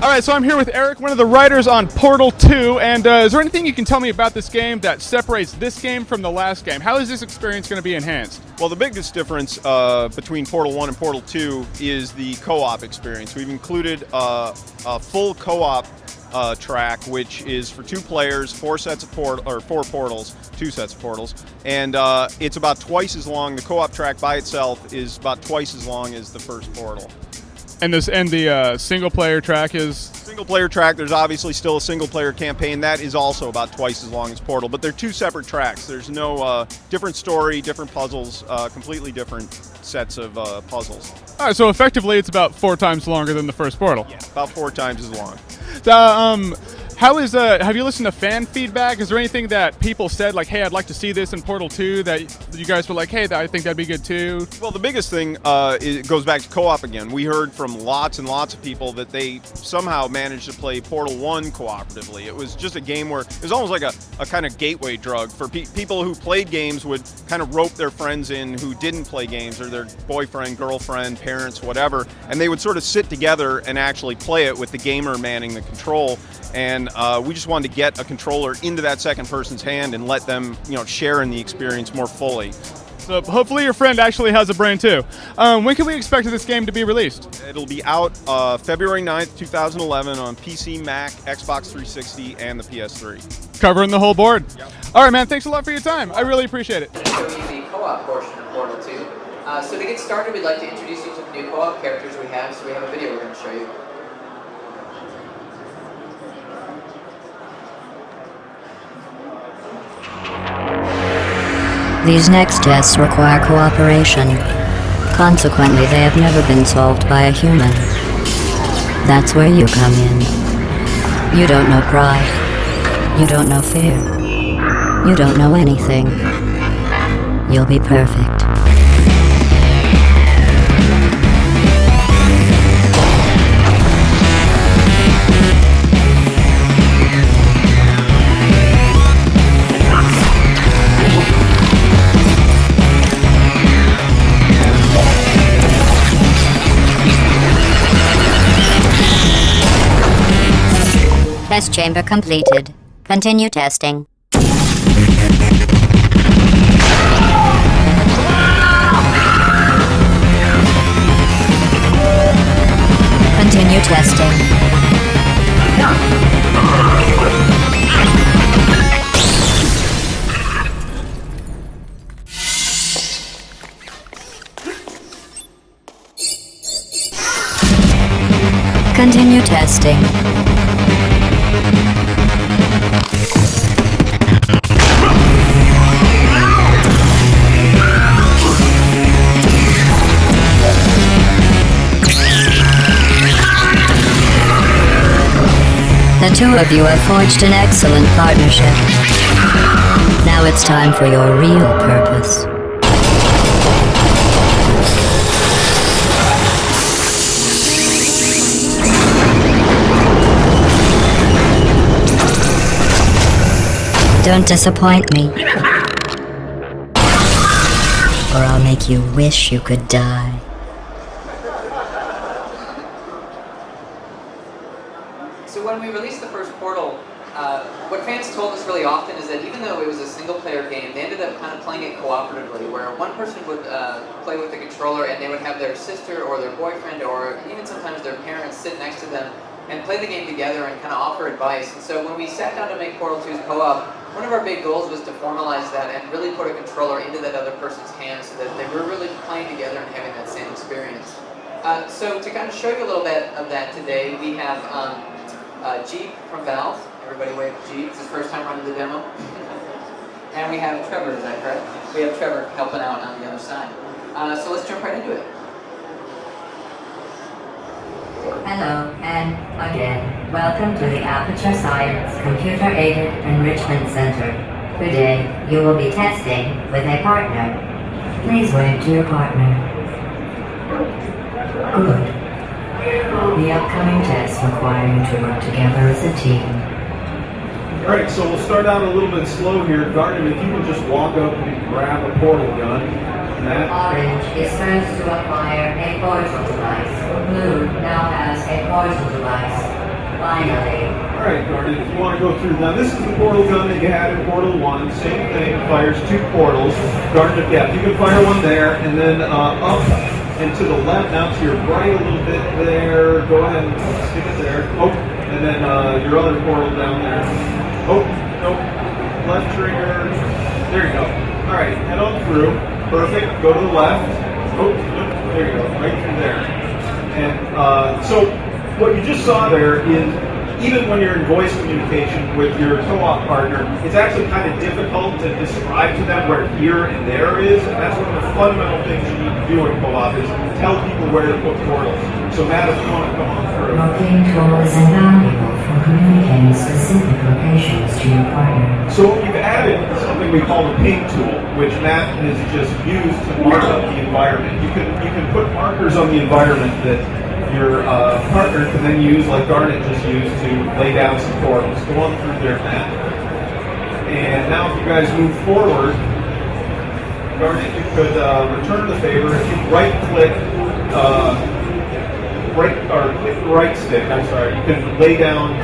All right, so I'm here with Eric, one of the writers on Portal 2, and is there anything you can tell me about this game that separates this game from the last game? How is this experience going to be enhanced? Well, the biggest difference between Portal 1 and Portal 2 is the co-op experience. We've included a full co-op track, which is for 2 players, 4 portals, 2 sets of portals, and it's about twice as long. The co-op track by itself is about twice as long as the first Portal. And the single-player track is? Single-player track, there's obviously still a single-player campaign. That is also about twice as long as Portal, but they're 2 separate tracks. There's no different story, different puzzles, completely different sets of puzzles. All right, so effectively it's about 4 times longer than the first Portal. Yeah, about 4 times as long. How is have you listened to fan feedback? Is there anything that people said, like, hey, I'd like to see this in Portal 2, that you guys were like, hey, I think that'd be good too? Well, the biggest thing it goes back to co-op again. We heard from lots and lots of people that they somehow managed to play Portal 1 cooperatively. It was just a game where it was almost like a kind of gateway drug for people who played games would kind of rope their friends in who didn't play games, or their boyfriend, girlfriend, parents, whatever, and they would sort of sit together and actually play it with the gamer manning the control. And we just wanted to get a controller into that second person's hand and let them, share in the experience more fully. So hopefully your friend actually has a brain too. When can we expect this game to be released? It'll be out February 9th, 2011 on PC, Mac, Xbox 360, and the PS3. Covering the whole board. Yep. All right, man, thanks a lot for your time. I really appreciate it. I'm going to show you the co-op portion of Portal 2. So to get started, we'd like to introduce you to the new co-op characters we have. So we have a video we're going to show you. These next tests require cooperation. Consequently, they have never been solved by a human. That's where you come in. You don't know pride. You don't know fear. You don't know anything. You'll be perfect. Test chamber completed. Continue testing. Continue testing. Continue testing. The two of you have forged an excellent partnership. Now it's time for your real purpose. Don't disappoint me, or I'll make you wish you could die. So when we released the first Portal, what fans told us really often is that even though it was a single-player game, they ended up kind of playing it cooperatively, where one person would play with the controller and they would have their sister or their boyfriend or even sometimes their parents sit next to them and play the game together and kind of offer advice. And so when we sat down to make Portal 2's co-op, one of our big goals was to formalize that and really put a controller into that other person's hands so that they were really playing together and having that same experience. So to kind of show you a little bit of that today, we have Jeep from Valve. Everybody wave at Jeep. It's his first time running the demo. And we have Trevor, is that correct? We have Trevor helping out on the other side. So let's jump right into it. Hello, and again, welcome to the Aperture Science Computer-Aided Enrichment Center. Today, you will be testing with a partner. Please wave to your partner. Good. The upcoming tests require you to work together as a team. Alright, so we'll start out a little bit slow here. Garden, if you can just walk up and grab a portal gun. Matt? Orange is first to acquire a portal device. Blue now has a portal device. Finally. Alright, Garnet, if you want to go through, now this is the portal gun that you had in Portal 1, same thing, fires 2 portals. Garnet, yeah, you can fire one there, and then up and to the left, now to your right a little bit there, go ahead and stick it there. Oh, and then your other portal down there. Oh, nope, left trigger, there you go. Alright, head on through, perfect, go to the left. Oh, nope, there you go, right through there. And so, what you just saw there is, even when you're in voice communication with your co-op partner, it's actually kind of difficult to describe to them where here and there is, and that's one of the fundamental things you need to do in co-op is tell people where to put portals. So Matt, if you want to come on through. Your game tool is invaluable for communicating specific locations to your partner. So we've added something we call the ping tool, which Matt has just used to mark up the environment. You can put markers on the environment that your partner can then use, like Garnet just used, to lay down some portals. Go on through there, Matt. And now if you guys move forward, Garnet, you could return the favor. If you right-click, click the right stick, I'm sorry, you can lay down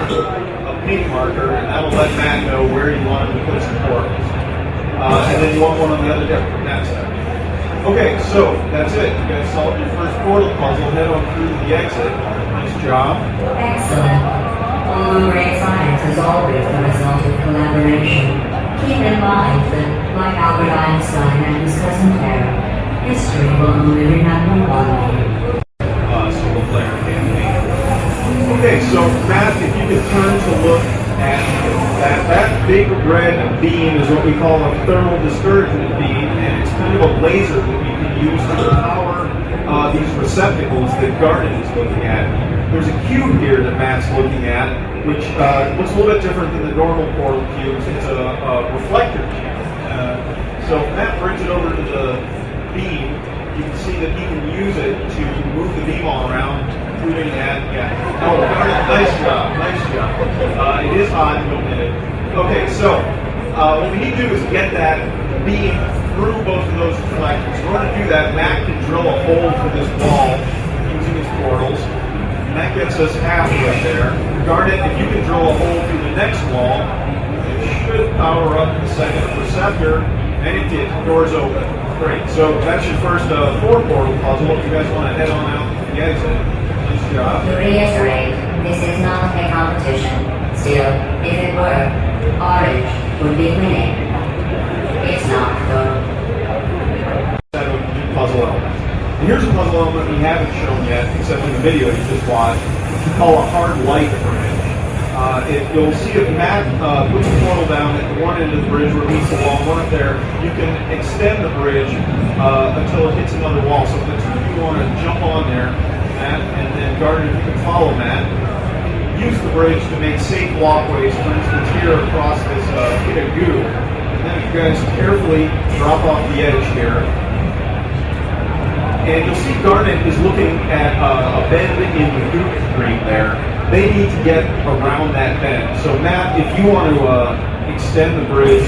a ping marker, and that'll let Matt know where you want him to put some portals. And then you want one on the other that side. Okay, so that's it. You guys solved your first portal puzzle. Head on through to the exit. Nice job. Excellent. Although great science is always the result of collaboration, keep in mind that, like Albert Einstein and his cousin Clara, history will only remember one name. Single player campaign. Okay, so Matt, if you could turn to look at that big red beam is what we call a thermal discouragement beam, and it's kind of a laser that we can use to power these receptacles that Garnet is looking at. There's a cube here that Matt's looking at, which looks a little bit different than the normal portal cubes. It's a reflector cube. So if Matt brings it over to the beam, you can see that he can use it to move the beam all around, including that. Yeah. Oh, nice job, nice job. It is hot, don't hit it. Okay, so what we need to do is get that beam through both of those reflectors. In order to do that, Matt can drill a hole through this wall using his portals. And that gets us halfway there. Garnet, if you can drill a hole through the next wall, it should power up the second receptor, and it did. Door's open. Great. So that's your first 4 portal puzzle. If you guys want to head on out to the exit, nice job. To reiterate, this is not a competition. Still, if it were, Orange would be winning. It's not, though. Set of puzzle elements. And here's a puzzle element we haven't shown yet, except in the video you just watched, which we call a hard light bridge. You'll see if Matt puts the portal down at the one end of the bridge where it meets the wall right there, you can extend the bridge until it hits another wall. So if the two of you want to jump on there, Matt, and then Gardner, you can follow Matt. Use the bridge to make safe walkways, for instance, here across this pit of goo. And then you guys carefully drop off the edge here. And you'll see Garnet is looking at a bend in the goop green there. They need to get around that bend. So Matt, if you want to extend the bridge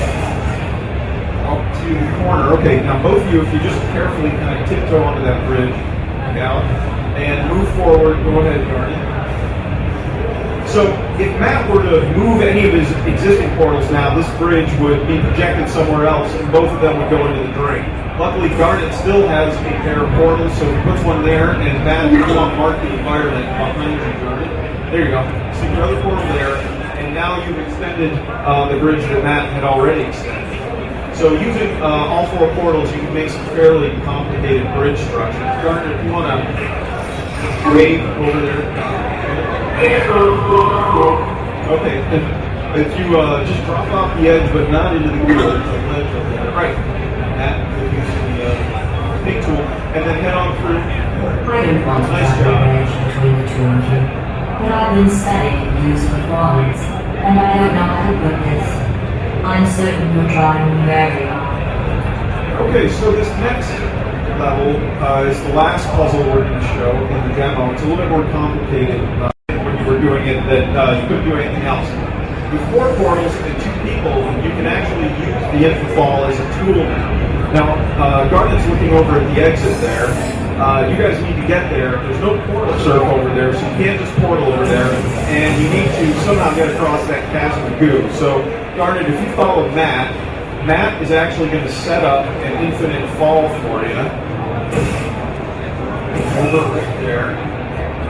up to the corner, okay, now both of you, if you just carefully kind of tiptoe onto that bridge, out, and move forward, go ahead, Garnet. So if Matt were to move any of his existing portals now, this bridge would be projected somewhere else, and both of them would go into the drain. Luckily, Garnet still has a pair of portals, so he puts one there, and Matt, you want to mark the environment behind you, Garnet. There you go. See your other portal there, and now you've extended the bridge that Matt had already extended. So using all 4 portals, you can make some fairly complicated bridge structures. Garnet, if you want to wave over there. Okay, if you just drop off the edge, but not into the groove, there's a ledge over there. Right. Matt, using the pig tool, and then head on through. I don't want to Nice have a job. marriage between the two of you, but I've been studying Hughes' performance, and I don't know how to put this. I'm certain you're trying very hard. Okay, so this next level is the last puzzle we're going to show in the demo. It's a little bit more complicated when you were doing it that you couldn't do anything else. With 4 portals and 2 people, you can actually use the infofall as a tool now. Now, Garnet's looking over at the exit there, You guys need to get there. There's no portal surf over there, so you can't just portal over there. And you need to somehow get across that chasm of goo. So, Garnet, if you follow Matt, Matt is actually going to set up an infinite fall for you. Over right there.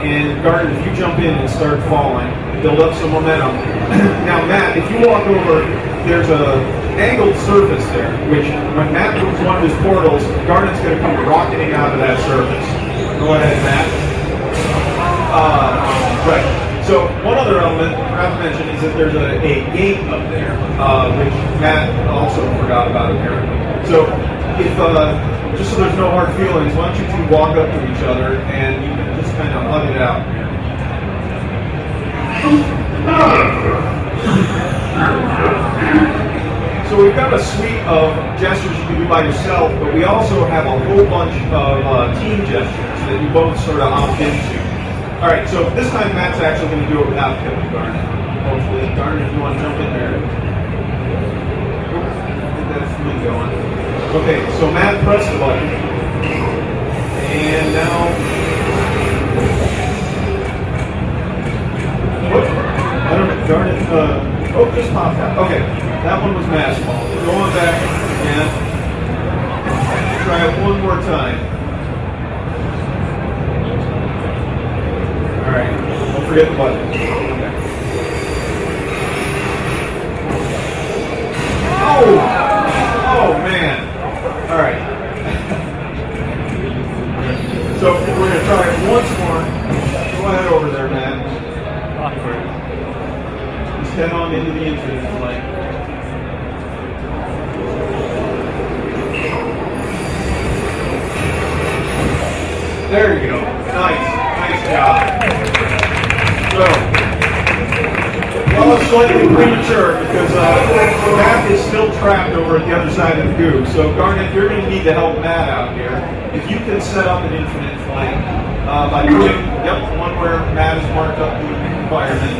And Garnet, if you jump in and start falling, build up some momentum. Now, Matt, if you walk over, there's a angled surface there, which when Matt moves one of his portals, Garnet's going to come rocketing out of that surface. Go ahead, Matt. Right. So one other element I forgot to mention is that there's a gate up there, which Matt also forgot about apparently. So if just so there's no hard feelings, why don't you two walk up to each other and you can just kind of hug it out here. So we've got a suite of gestures you can do by yourself, but we also have a whole bunch of team gestures that you both sort of opt into. All right, so this time Matt's actually going to do it without killing Garnet. Hopefully, Garnet, if you want to jump in there. Get that fluid going. Okay, so Matt, press the button. And now... Whoop. I don't know, Garnet, oh, just popped out. Okay, that one was Matt's fault. Go on back and try it one more time. All right, don't forget the button. Okay. Oh, man. All right. So we're going to try it once more. Go ahead over there, Matt. Just head on into the infinite flame. There you go. Nice job. So, well, it's slightly premature because Matt is still trapped over at the other side of the goo. So, Garnet, you're going to need to help Matt out here. If you can set up an infinite flame by doing, one where Matt has marked up the environment.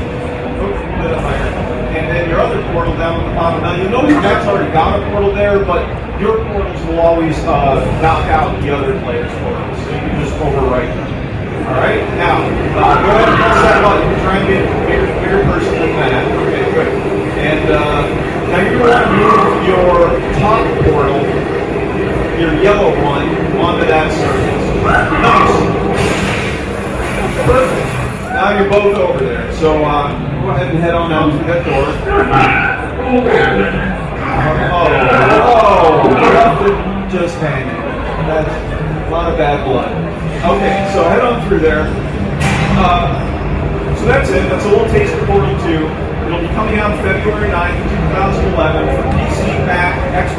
A little higher. And then your other portal down at the bottom. Now, you'll notice Matt's already got a portal there, but your portals will always knock out the other player's portals. So you can just overwrite them. All right, now go ahead and press that button. Try and get a bigger person than that. Okay, good. And now you're going to move your top portal, your yellow one, onto that surface. Nice. Perfect. Now you're both over there. So go ahead and head on out to that door. Just hanging. That's a lot of bad blood. Okay, so head on through there. So that's it. That's a little taste of Portal 2. It'll be coming out February 9th, 2011 for PC, Mac, Xbox